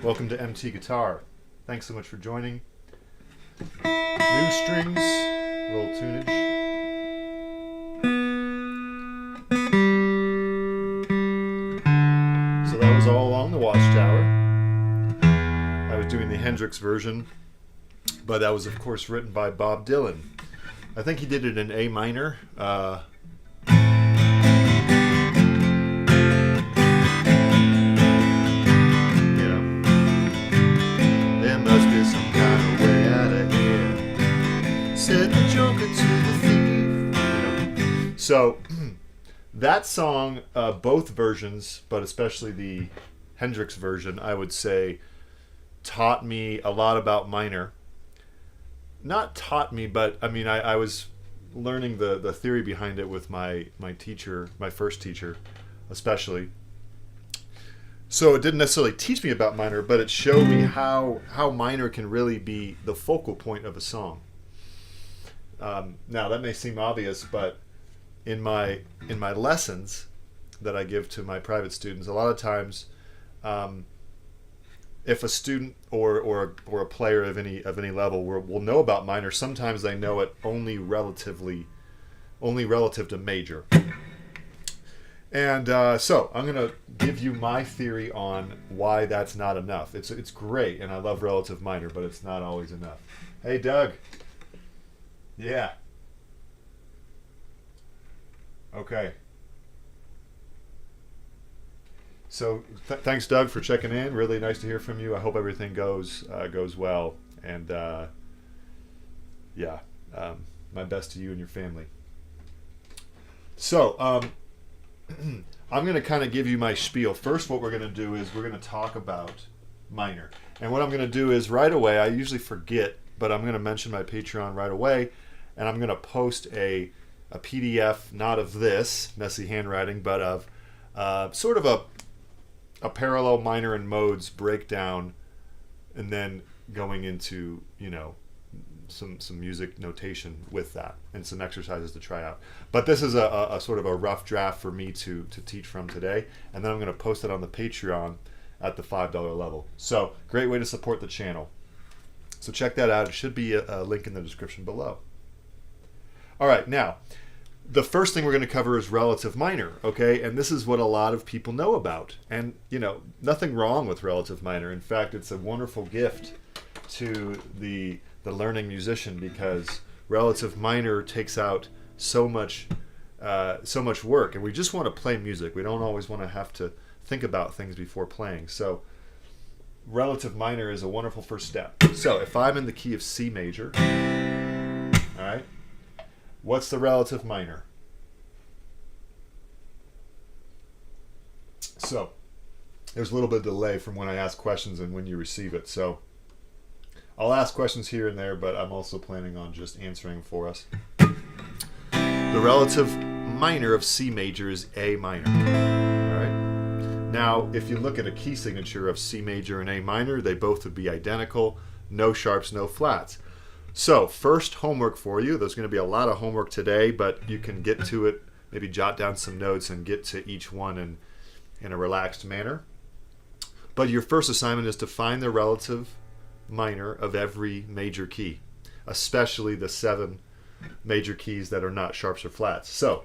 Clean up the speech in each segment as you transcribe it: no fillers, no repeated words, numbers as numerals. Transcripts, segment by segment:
Welcome to MT Guitar. Thanks so much for joining. New strings, a little tunage. So that was all along the Watchtower. I was doing the Hendrix version, but that was of course written by Bob Dylan. I think he did it in A minor. Said the Joker to the thief. So that song, both versions, but especially the Hendrix version, I would say taught me a lot about minor. Not taught me, but I mean, I was learning the theory behind it with my teacher, my first teacher especially. So it didn't necessarily teach me about minor, but it showed me how minor can really be the focal point of a song. Now that may seem obvious, but in my lessons that I give to my private students, a lot of times, if a student or a player of any level will know about minor, sometimes they know it only relative to major. And so I'm going to give you my theory on why that's not enough. It's great, and I love relative minor, but it's not always enough. Hey, Doug. Yeah. Okay. So thanks, Doug, for checking in. Really nice to hear from you. I hope everything goes well. And yeah, my best to you and your family. So I'm going to kind of give you my spiel. First, what we're going to do is we're going to talk about minor. And what I'm going to do is right away, I usually forget, but I'm going to mention my Patreon right away. And I'm going to post a PDF, not of this messy handwriting, but of sort of a parallel minor and modes breakdown, and then going into, you know, some music notation with that and some exercises to try out. But this is a sort of a rough draft for me to teach from today, and then I'm going to post it on the Patreon at the $5 level. So great way to support the channel. So check that out. It should be a link in the description below. All right, now, the first thing we're going to cover is relative minor, okay? And this is what a lot of people know about. And, you know, nothing wrong with relative minor. In fact, it's a wonderful gift to the learning musician, because relative minor takes out so much work. And we just want to play music. We don't always want to have to think about things before playing. So relative minor is a wonderful first step. So if I'm in the key of C major, all right, what's the relative minor? So there's a little bit of delay from when I ask questions and when you receive it. So I'll ask questions here and there, but I'm also planning on just answering for us. The relative minor of C major is A minor. All right. Now, if you look at a key signature of C major and A minor, they both would be identical. No sharps, no flats. So, first homework for you. There's going to be a lot of homework today, but you can get to it, maybe jot down some notes and get to each one in a relaxed manner. But your first assignment is to find the relative minor of every major key, especially the 7 major keys that are not sharps or flats. So,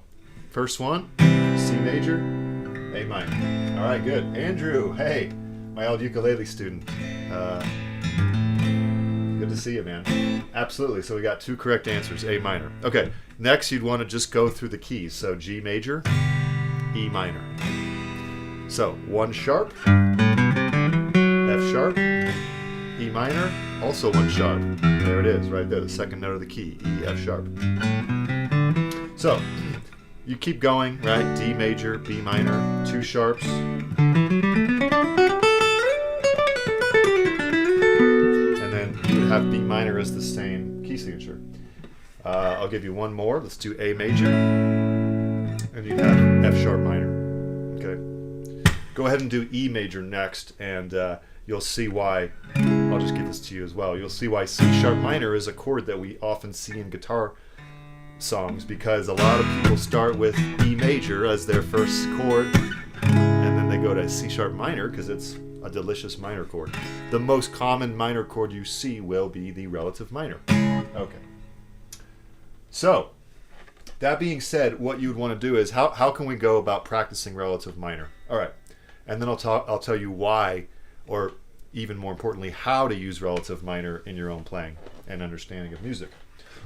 first one, C major, A minor. All right, good. Andrew, hey, my old ukulele student. Good to see you, man. Absolutely. So we got 2 correct answers, A minor. Okay, next you'd want to just go through the keys. So G major, E minor. So 1 sharp, F sharp, E minor, also 1 sharp. There it is, right there, the second note of the key, E, F sharp. So you keep going, right? D major, B minor, 2 sharps. Have B minor as the same key signature. I'll give you one more. Let's do A major, and you have F sharp minor. Okay. Go ahead and do E major next, and you'll see why. I'll just give this to you as well. You'll see why C sharp minor is a chord that we often see in guitar songs, because a lot of people start with E major as their first chord, and then they go to C sharp minor because it's a delicious minor chord. The most common minor chord you see will be the relative minor. Okay. So, that being said, what you would want to do is, how can we go about practicing relative minor? All right. And then I'll tell you why, or even more importantly, how to use relative minor in your own playing and understanding of music.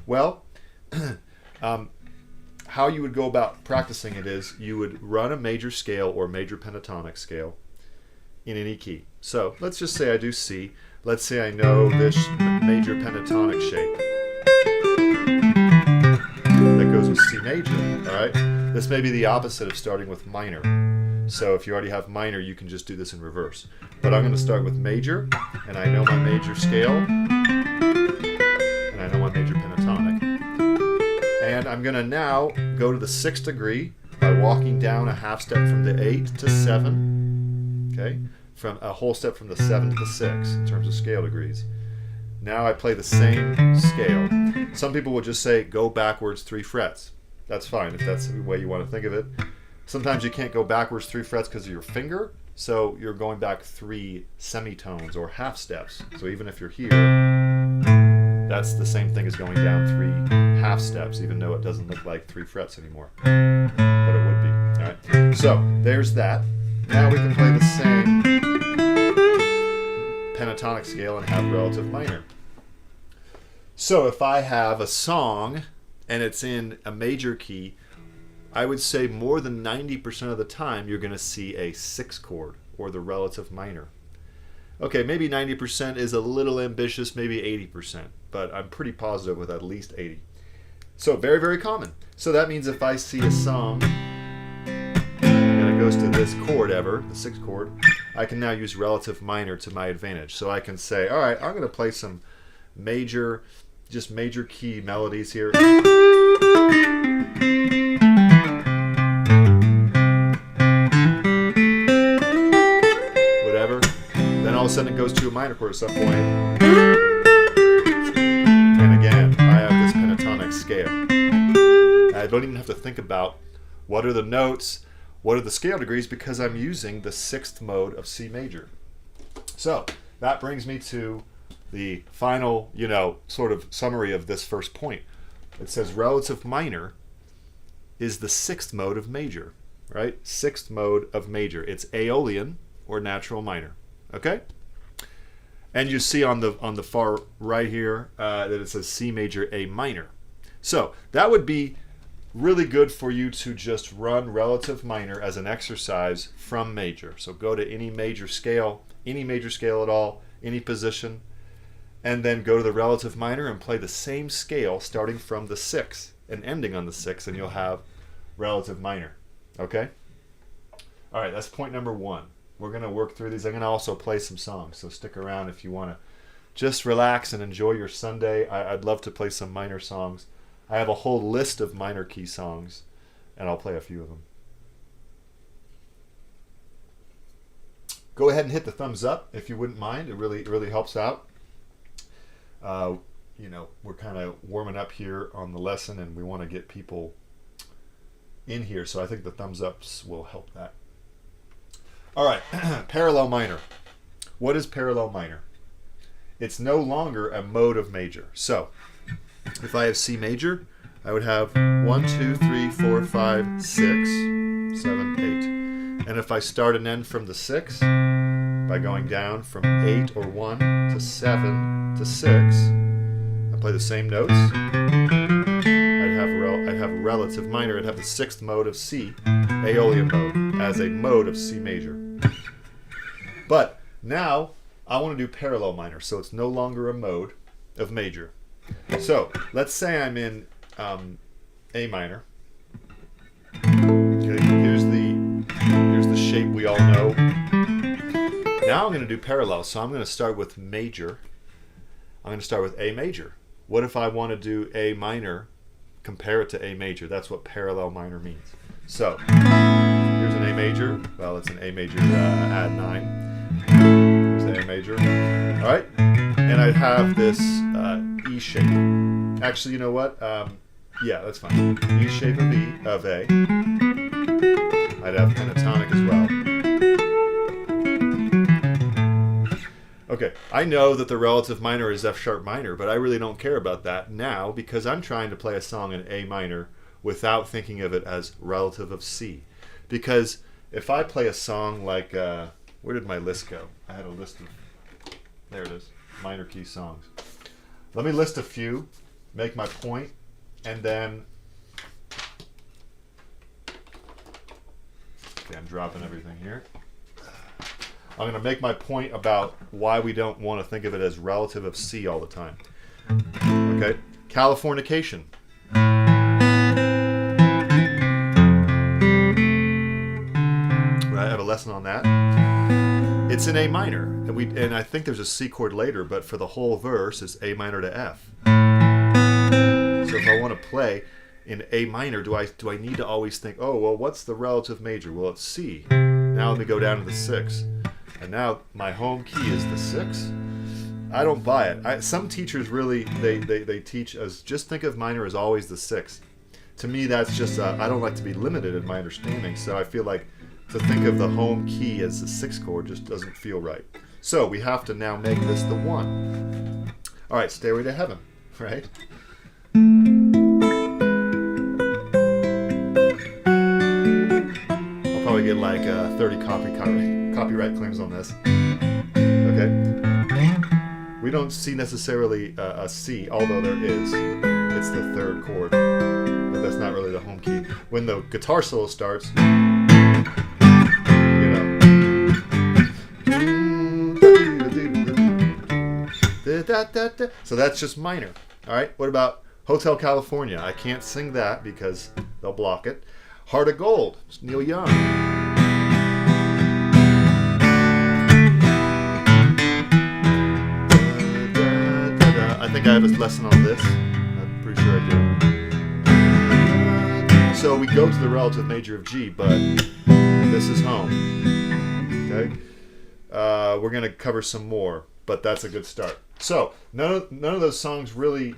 Well, how you would go about practicing it is you would run a major scale or major pentatonic scale in any key. So let's just say I do C. Let's say I know this major pentatonic shape that goes with C major. All right. This may be the opposite of starting with minor. So if you already have minor, you can just do this in reverse. But I'm going to start with major, and I know my major scale, and I know my major pentatonic. And I'm going to now go to the 6th degree by walking down a half step from the 8 to 7. Okay, from a whole step from the 7 to the 6 in terms of scale degrees. Now I play the same scale. Some people will just say go backwards 3 frets. That's fine if that's the way you want to think of it. Sometimes you can't go backwards 3 frets because of your finger, so you're going back 3 semitones or half steps. So even if you're here, that's the same thing as going down 3 half steps, even though it doesn't look like 3 frets anymore. But it would be. All right. So there's that. Now we can play the same pentatonic scale and have relative minor. So if I have a song and it's in a major key, I would say more than 90% of the time you're going to see a 6 chord or the relative minor. Okay, maybe 90% is a little ambitious, maybe 80%, but I'm pretty positive with at least 80. So very, very common. So that means if I see a song goes to this chord ever, the 6th chord, I can now use relative minor to my advantage. So I can say, all right, I'm going to play some major, just major key melodies here. Whatever. Then all of a sudden it goes to a minor chord at some point. And again, I have this pentatonic scale. I don't even have to think about what are the notes, what are the scale degrees, because I'm using the 6th mode of C major. So that brings me to the final, sort of summary of this first point. It says relative minor is the 6th mode of major, right? 6th mode of major. It's Aeolian or natural minor, okay? And you see on the far right here that it says C major, A minor. So that would be really good for you to just run relative minor as an exercise from major. So go to any major scale at all, any position, and then go to the relative minor and play the same scale starting from the 6th and ending on the 6th, and you'll have relative minor. Okay? All right, that's point number 1. We're going to work through these. I'm going to also play some songs, so stick around if you want to just relax and enjoy your Sunday. I'd love to play some minor songs. I have a whole list of minor key songs, and I'll play a few of them. Go ahead and hit the thumbs up if you wouldn't mind. It really helps out. You know, we're kind of warming up here on the lesson, and we want to get people in here, so I think the thumbs ups will help that. All right, parallel minor. What is parallel minor? It's no longer a mode of major. So, if I have C major, I would have 1, 2, 3, 4, 5, 6, 7, 8. And if I start and end from the 6, by going down from 8 or 1 to 7 to 6, I play the same notes. I'd have a relative minor. I'd have the 6th mode of C, Aeolian mode, as a mode of C major. But now I want to do parallel minor, so it's no longer a mode of major. So let's say I'm in A minor. Okay, here's the shape we all know. Now I'm going to do parallel, so I'm going to start with major. I'm going to start with A major. What if I want to do A minor, compare it to A major? That's what parallel minor means. So here's an A major. Well, it's an A major add 9. Here's the A major. All right, and I have this E shape. Actually, you know what? Yeah, that's fine. E shape of A. I'd have pentatonic as well. Okay, I know that the relative minor is F sharp minor, but I really don't care about that now because I'm trying to play a song in A minor without thinking of it as relative of C. Because if I play a song like, where did my list go? I had a list of, there it is, minor key songs. Let me list a few, make my point, and then, okay, I'm dropping everything here. I'm going to make my point about why we don't want to think of it as relative of C all the time. Okay, Californication. I have a lesson on that. It's in A minor, and I think there's a C chord later, but for the whole verse, it's A minor to F. So if I want to play in A minor, do I need to always think, oh, well, what's the relative major? Well, it's C. Now let me go down to the 6. And now my home key is the 6. I don't buy it. Some teachers really, they teach us, just think of minor as always the 6. To me, that's just, I don't like to be limited in my understanding, so I feel like to think of the home key as the 6th chord just doesn't feel right. So we have to now make this the 1. All right, Stairway to Heaven, right? I'll probably get like 30 copyright claims on this. Okay. We don't see necessarily a C, although there is. It's the 3rd chord, but that's not really the home key. When the guitar solo starts, so that's just minor. All right, what about Hotel California? I can't sing that because they'll block it. Heart of Gold, it's Neil Young. I think I have a lesson on this. I'm pretty sure I do. So we go to the relative major of G, but this is home. Okay, we're going to cover some more, but that's a good start. So none of those songs really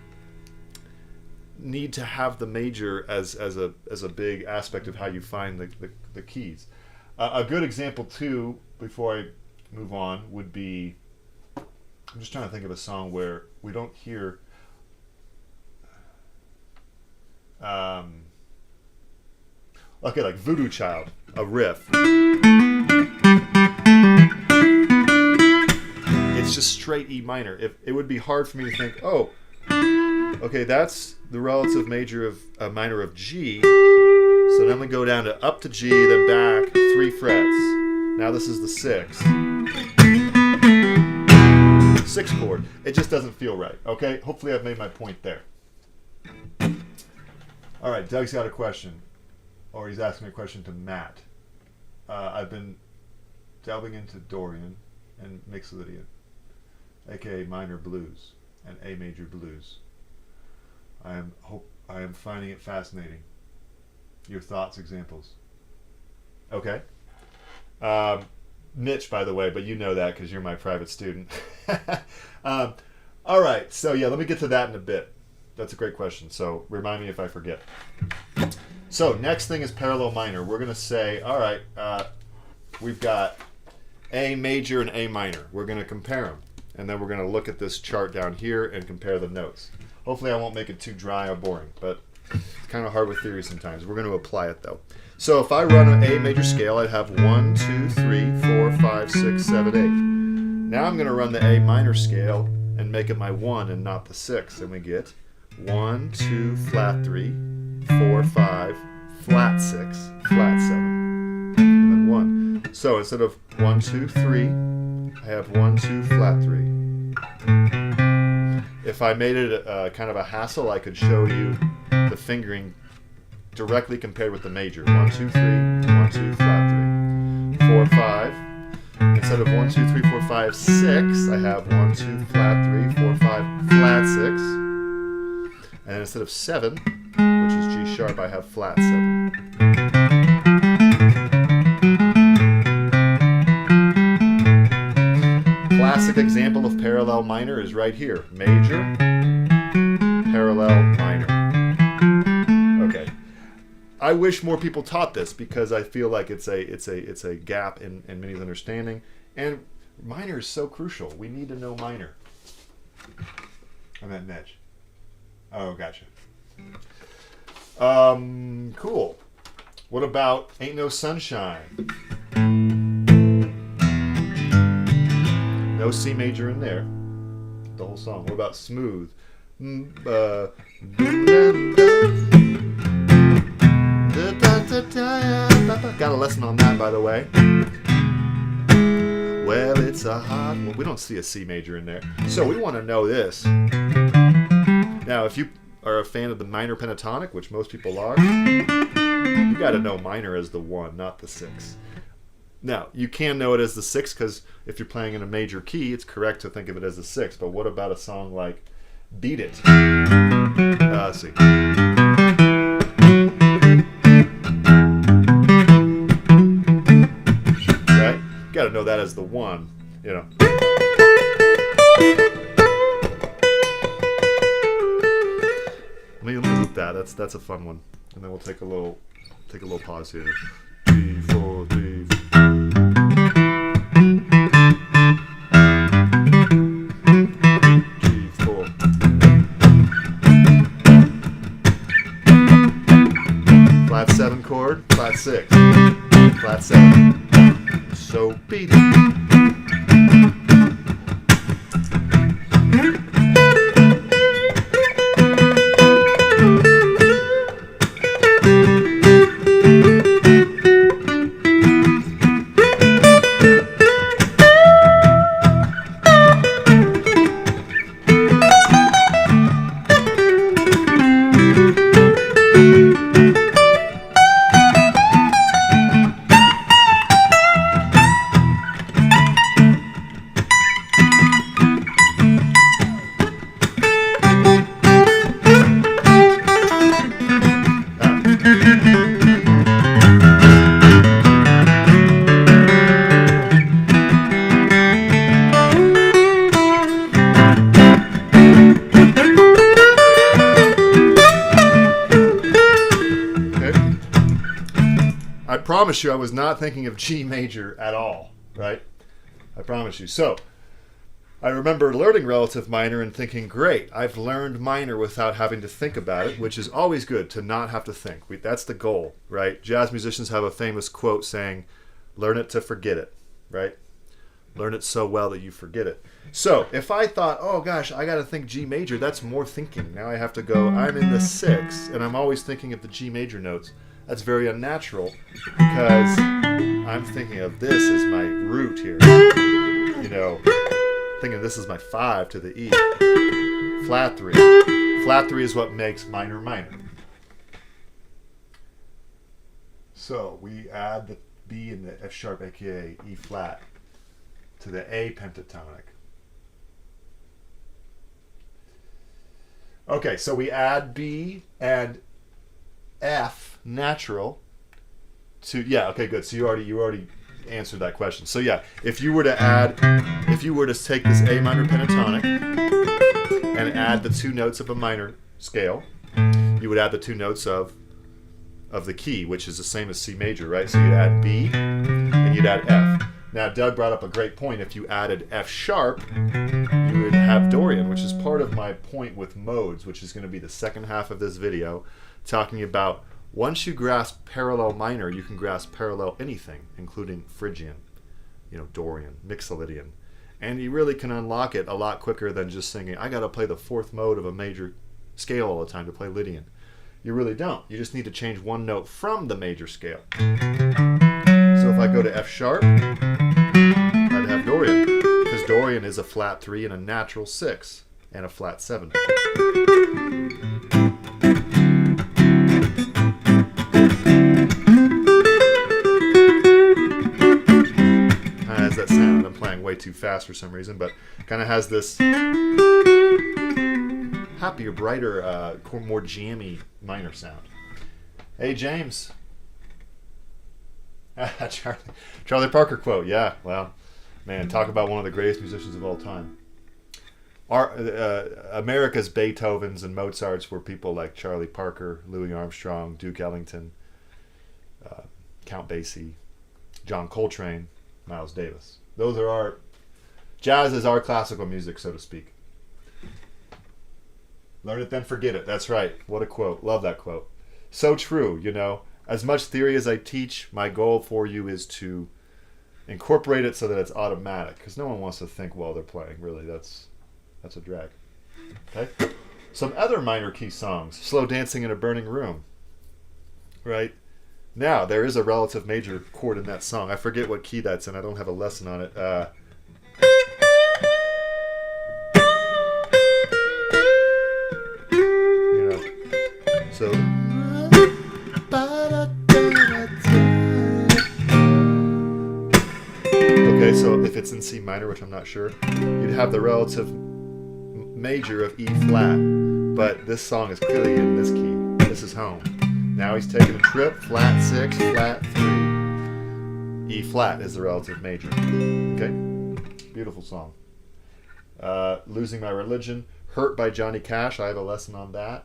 need to have the major as a big aspect of how you find the keys. A good example too, before I move on, would be, I'm just trying to think of a song where we don't hear okay, like Voodoo Child, a riff. It's just straight E minor. It would be hard for me to think, oh, okay, that's the relative major of minor of G. So then we go down to up to G, then back 3 frets. Now this is the 6. 6th chord. It just doesn't feel right. Okay, hopefully I've made my point there. All right, Doug's got a question, or he's asking a question to Matt. delving into Dorian and Mixolydian, aka minor blues and A major blues. I am finding it fascinating. Your thoughts, examples. Okay. Niche, by the way, but you know that because you're my private student. All right, so yeah, let me get to that in a bit. That's a great question, so remind me if I forget. So next thing is parallel minor. We're going to say, all right, we've got A major and A minor. We're going to compare them, and then we're going to look at this chart down here and compare the notes. Hopefully I won't make it too dry or boring, but it's kind of hard with theory sometimes. We're going to apply it, though. So if I run an A major scale, I'd have 1, 2, 3, 4, 5, 6, 7, 8. Now I'm going to run the A minor scale and make it my 1 and not the 6, and we get 1, 2, flat 3, 4, 5, flat 6, flat 7, and then 1. So instead of 1, 2, 3, I have 1, 2, flat 3. If I made it kind of a hassle, I could show you the fingering directly compared with the major. 1, 2, 3, 1, 2, flat 3. 4, 5. Instead of 1, 2, 3, 4, 5, 6, I have 1, 2, flat 3, 4, 5, flat 6. And instead of 7, which is G sharp, I have flat 7. Classic example of parallel minor is right here. Major, parallel minor. Okay. I wish more people taught this because I feel like it's a gap in many understanding. And minor is so crucial. We need to know minor. I meant niche. Oh, gotcha. Cool. What about Ain't No Sunshine? No C major in there. The whole song. What about Smooth? Got a lesson on that, by the way. Well, it's a hot one. We don't see a C major in there. So we want to know this. Now, if you are a fan of the minor pentatonic, which most people are, you got to know minor as the 1, not the 6. Now, you can know it as the 6 because if you're playing in a major key, it's correct to think of it as a 6. But what about a song like Beat It? Let's see. Right? You got to know that as the 1, you know. Let me loop that. That's a fun one. And then we'll take a little pause here. 3, 4, 3, 4. Flat 7 chord, flat 6, flat 7. So beat it. I promise you I was not thinking of G major at all, right? I promise you. So, I remember learning relative minor and thinking, great, I've learned minor without having to think about it, which is always good to not have to think. That's the goal, right? Jazz musicians have a famous quote saying, learn it to forget it, right? Learn it so well that you forget it. So, if I thought, oh gosh, I got to think G major, that's more thinking. Now I have to go, I'm in the 6, and I'm always thinking of the G major notes. That's very unnatural because I'm thinking of this as my root here. You know, thinking this is my 5 to the E. Flat 3. Flat 3 is what makes minor minor. So we add B in the F sharp, aka E flat, to the A pentatonic. Okay, so we add B and F natural to, yeah, okay, good. So you already answered that question. So yeah, if you were to take this A minor pentatonic and add the two notes of a minor scale, you would add the two notes of the key, which is the same as C major, right? So you'd add B and you'd add F. Now, Doug brought up a great point. If you added F sharp, you would have Dorian, which is part of my point with modes, which is going to be the second half of this video, talking about once you grasp parallel minor, you can grasp parallel anything, including Phrygian, Dorian, Mixolydian. And you really can unlock it a lot quicker than just singing, I got to play the fourth mode of a major scale all the time to play Lydian. You really don't. You just need to change one note from the major scale. So if I go to F sharp, I'd have Dorian, because Dorian is a flat 3 and a natural 6 and a flat 7. Has that sound. I'm playing way too fast for some reason, but kind of has this happier, brighter, more jammy minor sound. Hey, James. Charlie Parker quote. Yeah, well, man, talk about one of the greatest musicians of all time. America's Beethovens and Mozarts were people like Charlie Parker, Louis Armstrong, Duke Ellington, Count Basie, John Coltrane, Miles Davis. Those are jazz is our classical music, so to speak. Learn it, then forget it. That's right. What a quote. Love that quote. So true, As much theory as I teach, my goal for you is to incorporate it so that it's automatic, because no one wants to think while they're playing. Really, that's a drag. Okay? Some other minor key songs. Slow Dancing in a Burning Room. Right? Now, there is a relative major chord in that song. I forget what key that's in. I don't have a lesson on it. So, okay, so if it's in C minor, which I'm not sure, you'd have the relative major of E flat, but this song is clearly in this key. This is home. Now he's taking a trip, flat 6, flat 3. E flat is the relative major. Okay? Beautiful song. Losing My Religion. Hurt by Johnny Cash. I have a lesson on that.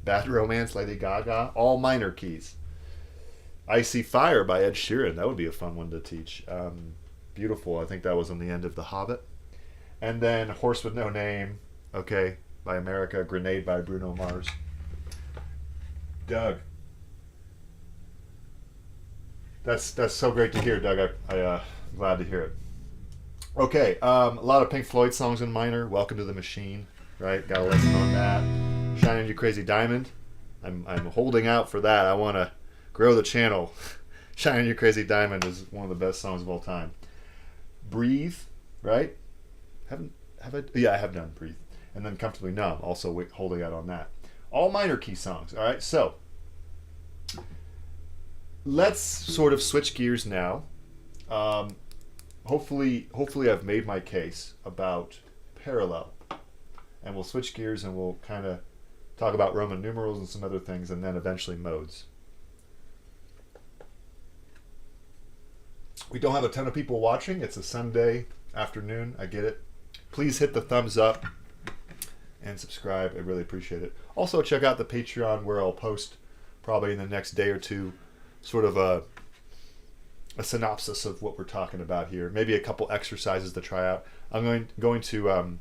Bad Romance, Lady Gaga. All minor keys. Icy Fire by Ed Sheeran. That would be a fun one to teach. Beautiful. I think that was on the end of The Hobbit. And then Horse with No Name. Okay. By America. Grenade by Bruno Mars. Doug. That's so great to hear, Doug. I'm glad to hear it. Okay, a lot of Pink Floyd songs in minor. Welcome to the Machine, right? Got a lesson on that. Shining You Crazy Diamond. I'm holding out for that. I want to grow the channel. Shining You Crazy Diamond is one of the best songs of all time. Breathe, right? I have done Breathe. And then Comfortably Numb, also holding out on that. All minor key songs, all right? So, let's sort of switch gears now. Hopefully I've made my case about parallel. And we'll switch gears and we'll kind of talk about Roman numerals and some other things, and then eventually modes. We don't have a ton of people watching. It's a Sunday afternoon. I get it. Please hit the thumbs up and subscribe. I really appreciate it. Also, check out the Patreon, where I'll post probably in the next day or two sort of a synopsis of what we're talking about here. Maybe a couple exercises to try out. I'm going to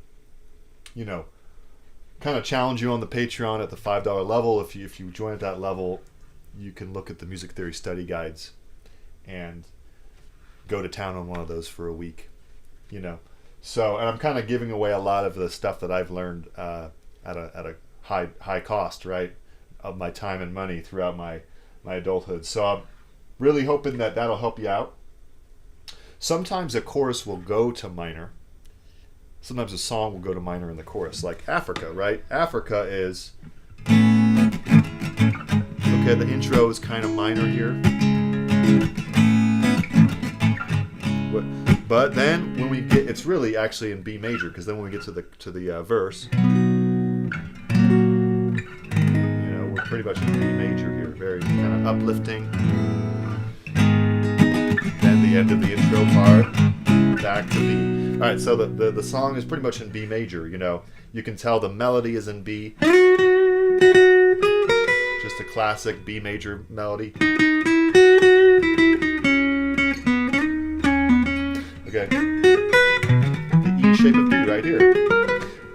kind of challenge you on the Patreon at the $5 level. If you join at that level, you can look at the music theory study guides and go to town on one of those for a week. So, and I'm kind of giving away a lot of the stuff that I've learned at a high cost, right, of my time and money throughout my adulthood. So I'm really hoping that that'll help you out. Sometimes a chorus will go to minor. Sometimes a song will go to minor in the chorus, like Africa, right? Africa is, okay, the intro is kind of minor here. But then when we get, it's really actually in B major, because then when we get to the verse, you know, we're pretty much in B major here, very kind of uplifting. Then the end of the intro part, back to B. All right, so the song is pretty much in B major. You know, you can tell the melody is in B, just a classic B major melody. Okay, the E shape of B right here.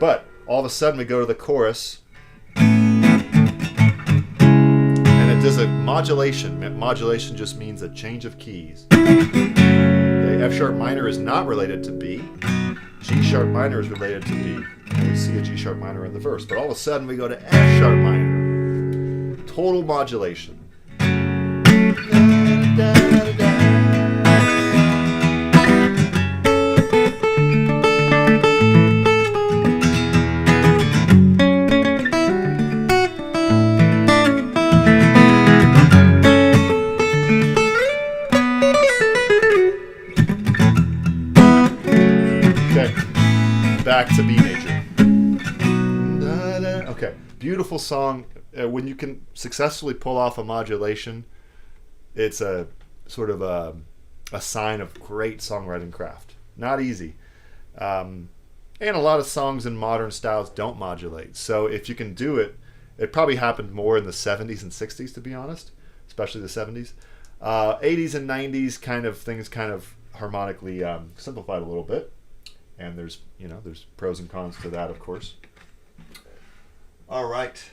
But all of a sudden we go to the chorus, and it does a modulation. Modulation just means a change of keys. Okay, F sharp minor is not related to B. G sharp minor is related to B. And we see a G sharp minor in the verse. But all of a sudden we go to F sharp minor. Total modulation. Back to B major. Okay, beautiful song. When you can successfully pull off a modulation, it's a sort of a sign of great songwriting craft. Not easy. And a lot of songs in modern styles don't modulate. So if you can do it, it probably happened more in the 70s and 60s, to be honest, especially the 70s. 80s and 90s things kind of harmonically simplified a little bit. And there's pros and cons to that, of course. All right.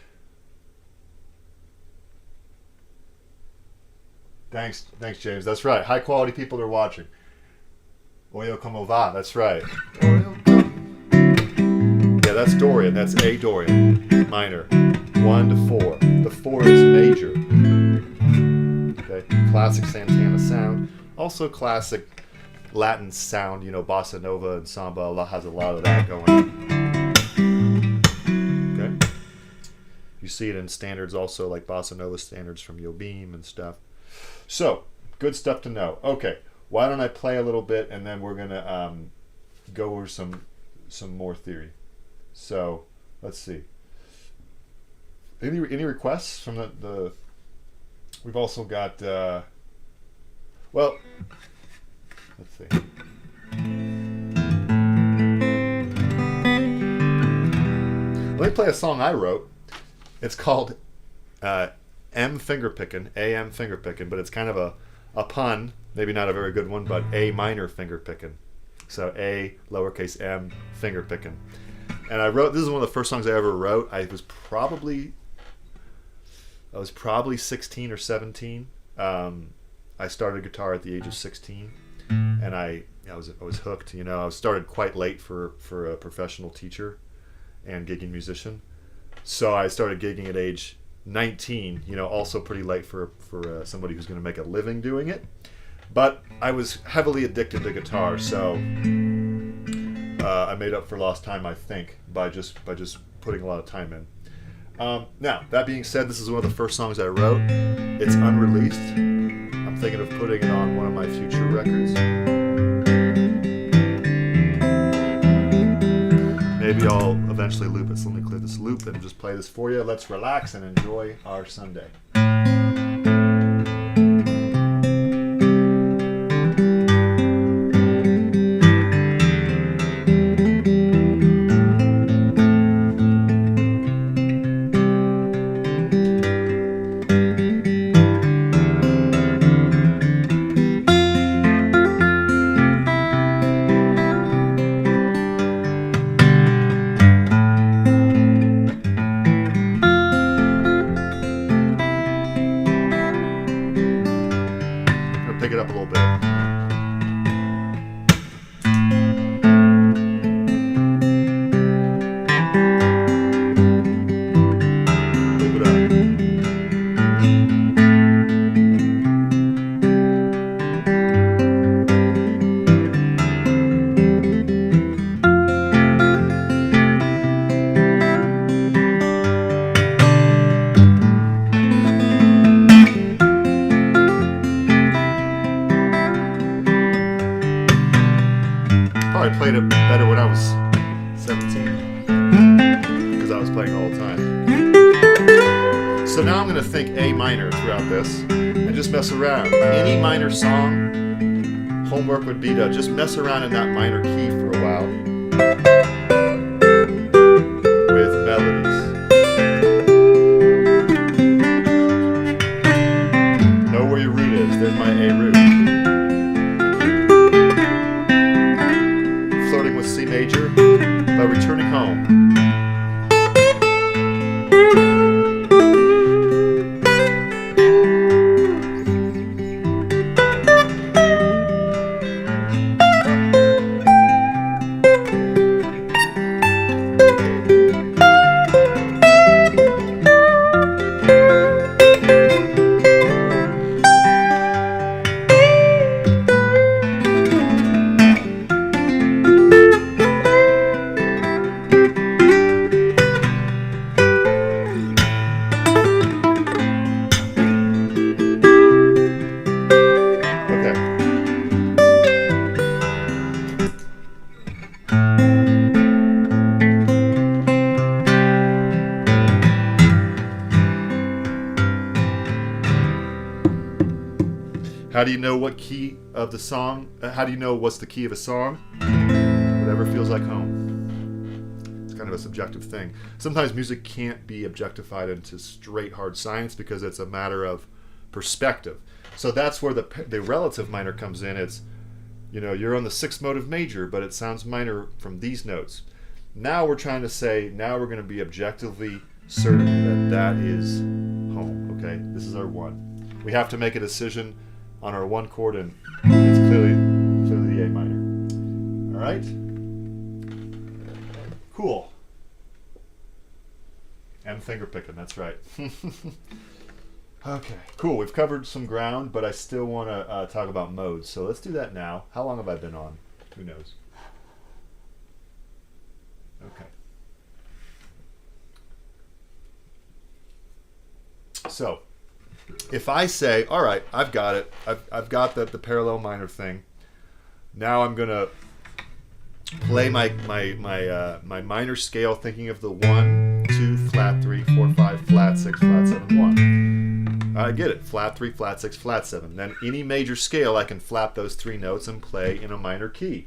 Thanks, James. That's right. High quality people are watching. Oyo como va. That's right. Yeah, that's Dorian. That's A Dorian minor. 1 to 4. The 4 is major. Okay. Classic Santana sound. Also classic Latin sound, bossa nova and samba has a lot of that going on. Okay. You see it in standards also, like bossa nova standards from Jobim and stuff. So, good stuff to know. Okay, why don't I play a little bit and then we're gonna go over some more theory. So, let's see. Any requests from the we've also got well, let's see. Let me play a song I wrote. It's called M Finger Pickin', AM Finger Pickin', but it's kind of a pun, maybe not a very good one, but A minor finger pickin'. So A lowercase m finger pickin'. And this is one of the first songs I ever wrote. I was probably 16 or 17. I started guitar at the age of 16. And I was hooked. I started quite late for a professional teacher and gigging musician. So I started gigging at age 19. Also pretty late for somebody who's going to make a living doing it. But I was heavily addicted to guitar, so I made up for lost time, I think, by just putting a lot of time in. Now, that being said, this is one of the first songs I wrote. It's unreleased. I'm thinking of putting it on one of my future records. Maybe I'll eventually loop it. So let me clear this loop and just play this for you. Let's relax and enjoy our Sunday. probably played it better when I was 17 because I was playing all the time. So now I'm going to think A minor throughout this and just mess around. Any minor song, homework would be to just mess around in that minor key for a while with melodies. Know where your root is. There's my A root. Flirting with C major, but returning home. How do you know what key of the song? How do you know what's the key of a song? Whatever feels like home. It's kind of a subjective thing. Sometimes music can't be objectified into straight hard science because it's a matter of perspective. So that's where the relative minor comes in. It's, you know, you're on the sixth mode of major, but it sounds minor from these notes. Now we're trying to say, now we're going to be objectively certain that that is home. Okay, this is our one. We have to make a decision on our one chord, and it's clearly the A minor. All right? Cool. And finger picking, that's right. Okay, cool. We've covered some ground, but I still want to talk about modes. So let's do that now. How long have I been on? Who knows? Okay. So, if I say, all right, I've got it. I've got the parallel minor thing. Now I'm gonna play my minor scale, thinking of the 1, 2, flat 3, 4, 5, flat 6, flat 7, 1. I get it. Flat 3, flat 6, flat 7. Then any major scale, I can flap those three notes and play in a minor key.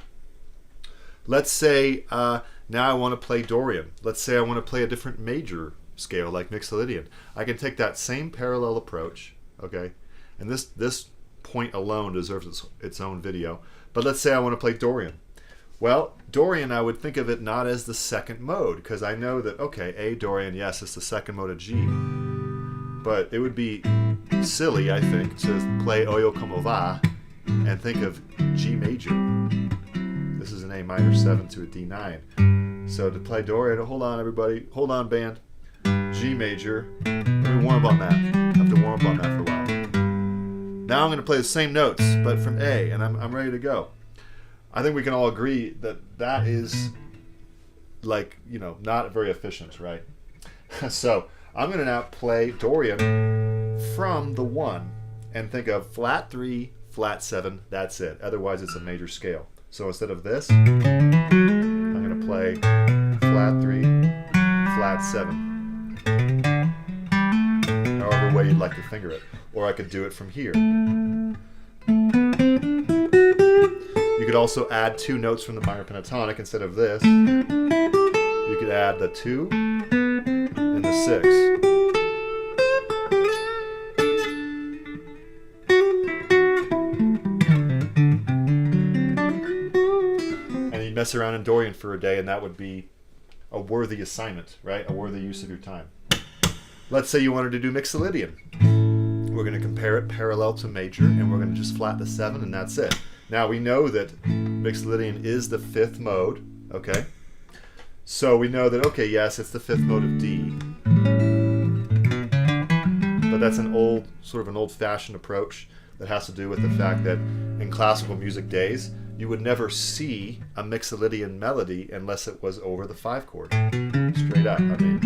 Let's say now I want to play Dorian. Let's say I want to play a different major scale like Mixolydian. I can take that same parallel approach, okay, and this point alone deserves its own video, but let's say I want to play Dorian. Well, Dorian, I would think of it not as the second mode, because I know that, okay, A Dorian, yes, it's the second mode of G, but it would be silly, I think, to play Oyo Como Va and think of G major. This is an A minor 7 to a D9. So to play Dorian, hold on everybody, hold on band, G major. Let me warm up on that. I have to warm up on that for a while. Now I'm going to play the same notes, but from A, and I'm ready to go. I think we can all agree that that is, like, you know, not very efficient, right? So I'm going to now play Dorian from the 1 and think of flat 3, flat 7, that's it. Otherwise it's a major scale. So instead of this, I'm going to play flat 3, flat 7. However way you'd like to finger it. Or I could do it from here. You could also add two notes from the minor pentatonic instead of this. You could add the 2 and the 6. And you'd mess around in Dorian for a day, and that would be a worthy assignment, right? A worthy use of your time. Let's say you wanted to do Mixolydian. We're going to compare it parallel to major, and we're going to just flat the 7, and that's it. Now we know that Mixolydian is the 5th mode, okay? So we know that, okay, yes, it's the 5th mode of D. But that's an old, sort of an old-fashioned approach that has to do with the fact that in classical music days, you would never see a Mixolydian melody unless it was over the 5 chord. Straight up, I mean.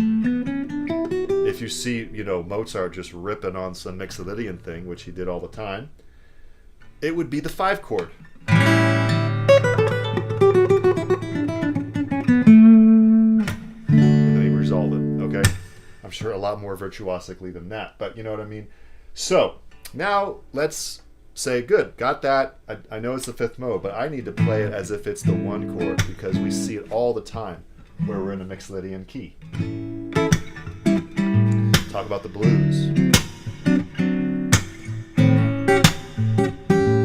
If you see, you know, Mozart just ripping on some Mixolydian thing, which he did all the time, it would be the 5 chord. lot more virtuosically than that, but you know what I mean? So now let's say, good, got that. I know it's the fifth mode, but I need to play it as if it's the one chord because we see it all the time where we're in a Mixolydian key. Talk about the blues.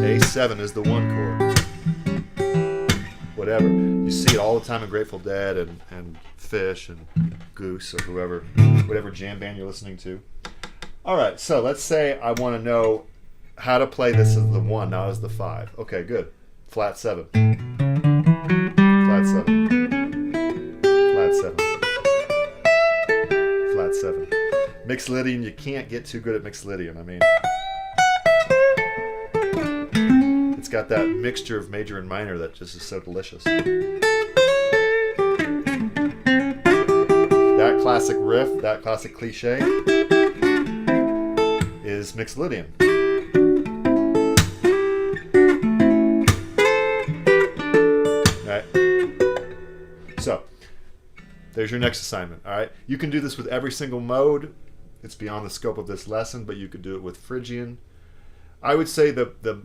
A7 is the one chord. Whatever. You see it all the time in Grateful Dead and Fish and Goose or whatever jam band you're listening to. All right, so let's say I want to know how to play this as the one, not as the 5. Okay, good. Flat 7. Flat 7. Flat 7. Flat 7. Mixolydian, you can't get too good at Mixolydian. I mean, it's got that mixture of major and minor that just is so delicious. That classic riff, that classic cliche is Mixolydian. So, there's your next assignment, all right? You can do this with every single mode. It's beyond the scope of this lesson, but you could do it with Phrygian. I would say the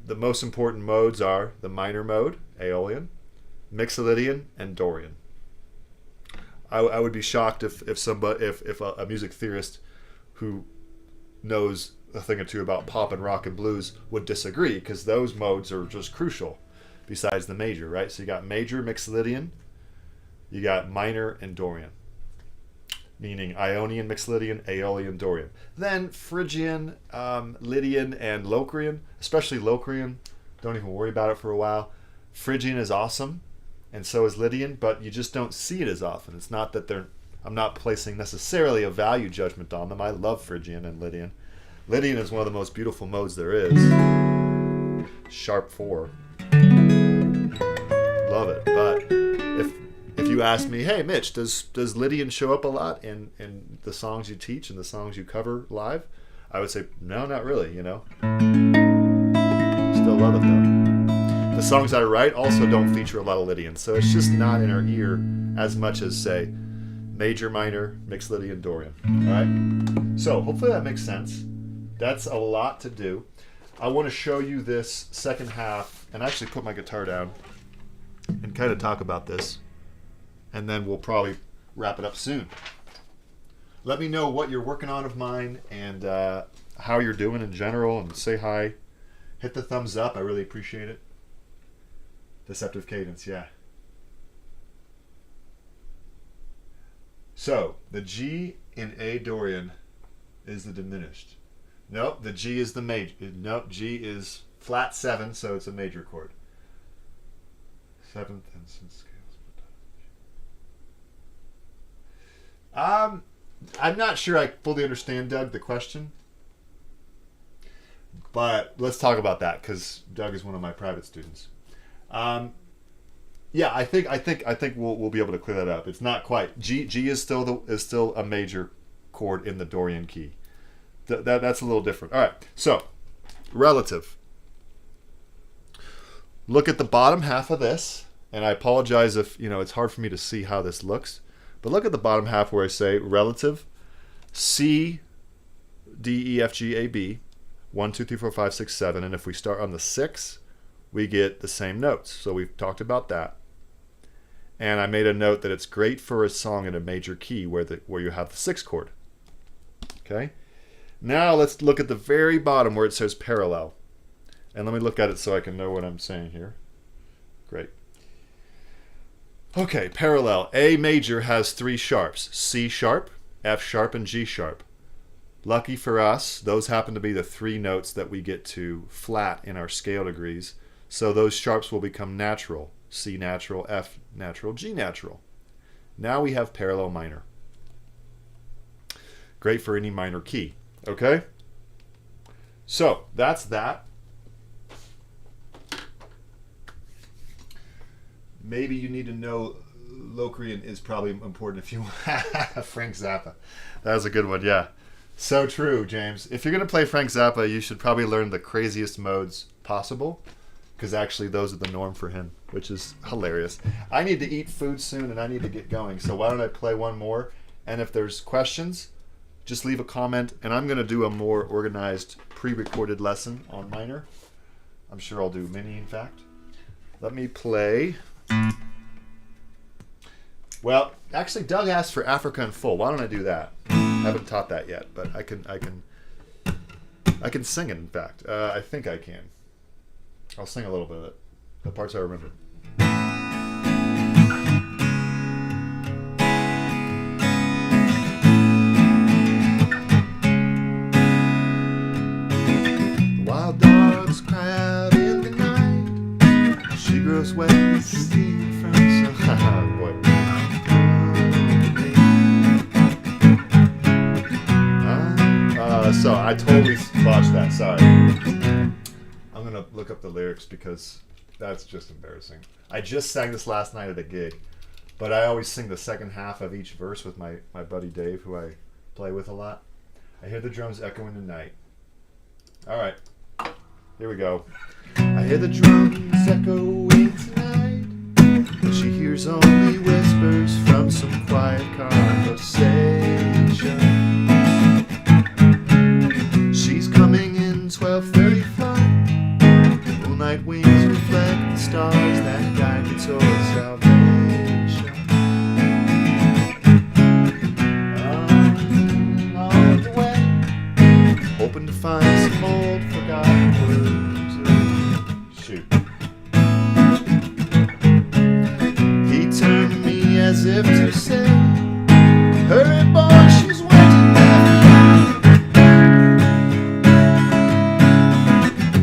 most important modes are the minor mode, Aeolian, Mixolydian, and Dorian. I would be shocked if a music theorist who knows a thing or two about pop and rock and blues would disagree, because those modes are just crucial besides the major, right? So you got major Mixolydian, you got minor and Dorian, meaning Ionian, Mixolydian, Aeolian, Dorian. Then Phrygian, Lydian, and Locrian, especially Locrian. Don't even worry about it for a while. Phrygian is awesome, and so is Lydian, but you just don't see it as often. It's not that I'm not placing necessarily a value judgment on them. I love Phrygian and Lydian. Lydian is one of the most beautiful modes there is. Sharp 4. Love it, but if you ask me, hey Mitch, does Lydian show up a lot in the songs you teach and the songs you cover live? I would say, no, not really, you know. Still love it though. The songs I write also don't feature a lot of Lydian, so it's just not in our ear as much as, say, major, minor, Mixolydian, Dorian. Alright? So hopefully that makes sense. That's a lot to do. I want to show you this second half and actually put my guitar down and kind of talk about this. And then we'll probably wrap it up soon. Let me know what you're working on of mine and how you're doing in general, and say hi. Hit the thumbs up. I really appreciate it. Deceptive cadence, yeah. So, the G in A Dorian is the diminished. Nope, the G is the major. Nope, G is flat 7, so it's a major chord. 7th and scales. I'm not sure I fully understand, Doug, the question, but let's talk about that because Doug is one of my private students. Yeah, I think we'll be able to clear that up. It's not quite. G is still a major chord in the Dorian key. That's a little different. All right, so relative. Look at the bottom half of this, and I apologize if it's hard for me to see how this looks. But look at the bottom half where I say relative C, D, E, F, G, A, B, 1, 2, 3, 4, 5, 6, 7. And if we start on the 6, we get the same notes. So we've talked about that. And I made a note that it's great for a song in a major key where you have the 6th chord. Okay? Now let's look at the very bottom where it says parallel. And let me look at it so I can know what I'm saying here. Great. Okay, parallel. A major has 3 sharps, C sharp, F sharp, and G sharp. Lucky for us, those happen to be the 3 notes that we get to flat in our scale degrees. So those sharps will become natural. C natural, F natural, G natural. Now we have parallel minor. Great for any minor key. Okay? So that's that. Maybe you need to know Locrian is probably important if you want. Frank Zappa. That was a good one, yeah. So true, James. If you're going to play Frank Zappa, you should probably learn the craziest modes possible, because actually those are the norm for him, which is hilarious. I need to eat food soon and I need to get going, so why don't I play one more? And if there's questions, just leave a comment, and I'm going to do a more organized pre-recorded lesson on minor. I'm sure I'll do many, in fact. Let me play. Well, actually, Doug asked for Africa in Full. Why don't I do that? I haven't taught that yet, but I can sing it, in fact. I think I can. I'll sing a little bit of it. The parts I remember. Wild dogs cry out in the night. She grows wet with steam from some boy. So I totally botched that. Sorry. I'm gonna look up the lyrics because that's just embarrassing. I just sang this last night at a gig, but I always sing the second half of each verse with my buddy Dave, who I play with a lot. I hear the drums echoing the night. All right. Here we go. I hear the drums echoing tonight, but she hears only whispers from some quiet conversation. She's coming in 12:30 flight. Moonlight wings reflect the stars that guide me towards salvation. I'm on the way, hoping to find some old forgotten words. Shoot. He turned to me as if to say, hurry boy, she's waiting there.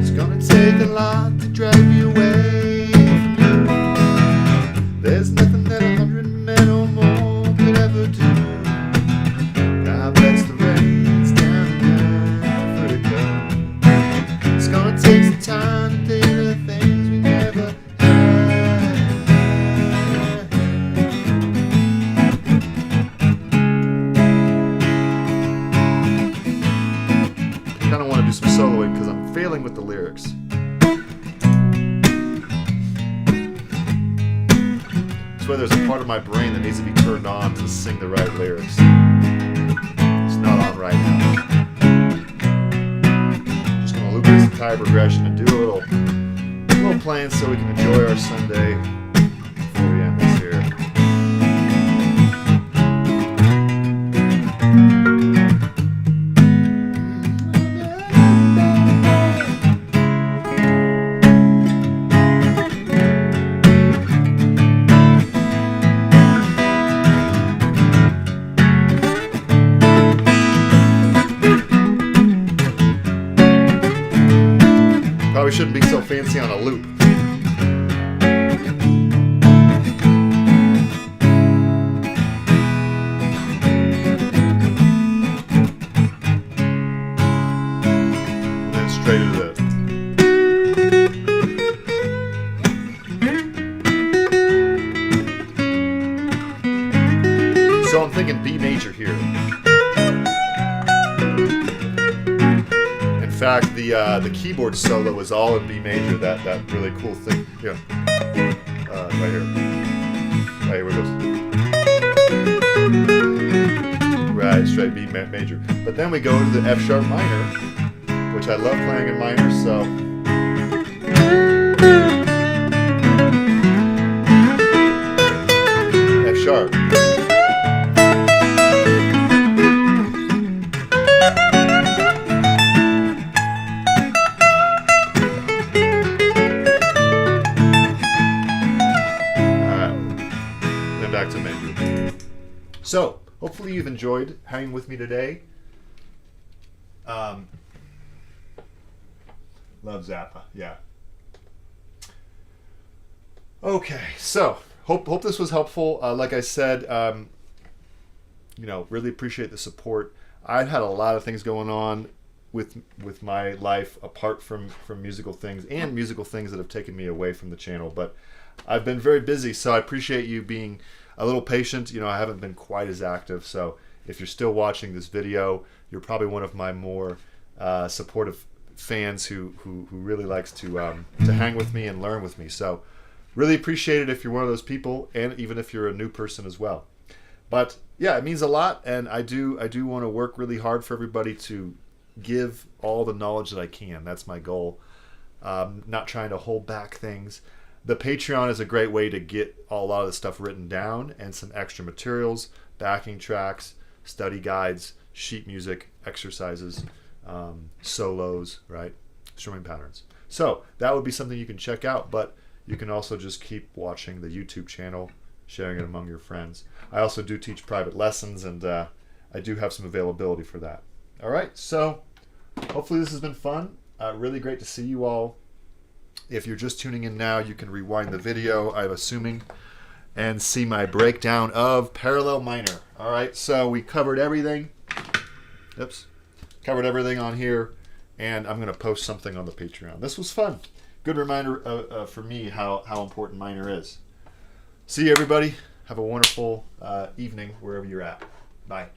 It's gonna take a lot to drag me away from you. There's nothing that 100 men or more could ever do. God bless the rains down in Africa. It's gonna take some time to think of the things we never had. I kind of want to do some soloing because I'm failing with the lyrics. That's why there's a part of my brain that needs to be turned on to sing the right lyrics. It's not on right now. Just gonna loop this entire progression and do a little playing so we can enjoy our Sunday before we end this here. Probably shouldn't be so fancy on a loop. And then straight into this. So I'm thinking B major here. In fact, the keyboard solo is all in B major. That really cool thing. Yeah, right here. Right here it goes. Right, straight B major. But then we go to the F sharp minor, which I love playing in minor. So F sharp. Back to major. So, hopefully you've enjoyed hanging with me today. Love Zappa, yeah. Okay, so hope this was helpful. Like I said, really appreciate the support. I've had a lot of things going on with my life apart from musical things and musical things that have taken me away from the channel, but I've been very busy, so I appreciate you being a little patient. I haven't been quite as active, so if you're still watching this video, you're probably one of my more supportive fans who really likes to hang with me and learn with me. So really appreciate it if you're one of those people, and even if you're a new person as well. But yeah, it means a lot, and I do want to work really hard for everybody to give all the knowledge that I can. That's my goal. Not trying to hold back things. The Patreon is a great way to get a lot of the stuff written down and some extra materials, backing tracks, study guides, sheet music, exercises, solos, right? Strumming patterns. So that would be something you can check out, but you can also just keep watching the YouTube channel, sharing it among your friends. I also do teach private lessons, and I do have some availability for that. All right, so hopefully this has been fun. Really great to see you all. If you're just tuning in now, you can rewind the video, I'm assuming, and see my breakdown of parallel minor. All right, so we covered everything. Oops. Covered everything on here, and I'm going to post something on the Patreon. This was fun. Good reminder for me how important minor is. See you, everybody. Have a wonderful evening wherever you're at. Bye.